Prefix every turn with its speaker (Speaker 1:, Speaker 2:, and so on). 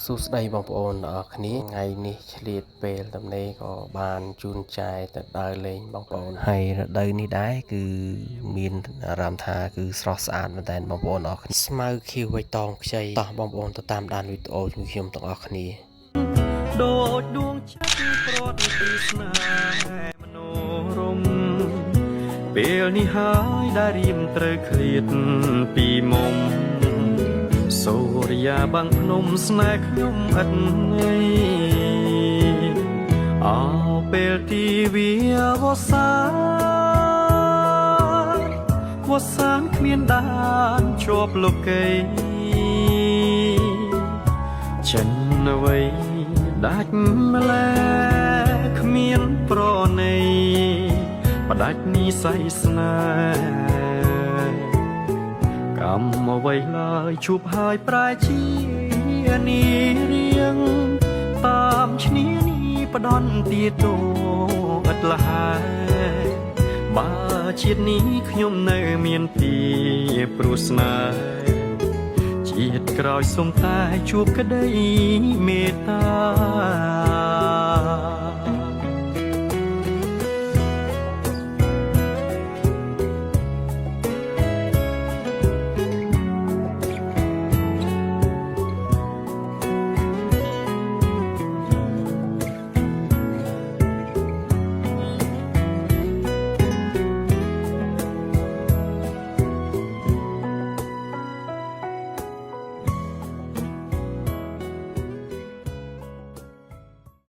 Speaker 1: សួស្តីបងប្អូនទាំងអស់គ្នាថ្ងៃនេះឆ្លៀតពេលទំនេរក៏បានជូនចែកទៅដើរលេងបងប្អូនហើយរដូវនេះដែរគឺមានអារម្មណ៍ថាគឺស្រស់ស្អាតមែនតើបងប្អូនទាំងអស់គ្នាស្មៅខៀវបៃតងខ្ចីតោះបងប្អូនទៅតាមដានវីដេអូជាមួយខ្ញុំទាំងអស់គ្នា
Speaker 2: ដូចដួងចិត្តប្រត់ពីស្នេហ៍មនោរម្យពេលនេះហើយដែលរៀមត្រូវឃ្លាតពីមុំសូរិយាបាំងភ្នំស្នេហ៍ខ្ញុំឥតងីអោពេលទីវាវសានគ្មានដានជាប់លោកីចិនអ្វីដាច់ម្លែគ្មានប្រណីផ្ដាច់និស័យស្នេហ៍កម្មអ្វីឡើយជួបហើយប្រែជានេះរៀងតាមឈ្នានេះផ្ដន់ទៀតដូអត់លហើយបើជាតិនេះខ្ញុំនៅមានទីព្រោះស្នេហ៍ជាតិក្រោយសុំតែជួបក្តីមេត្តា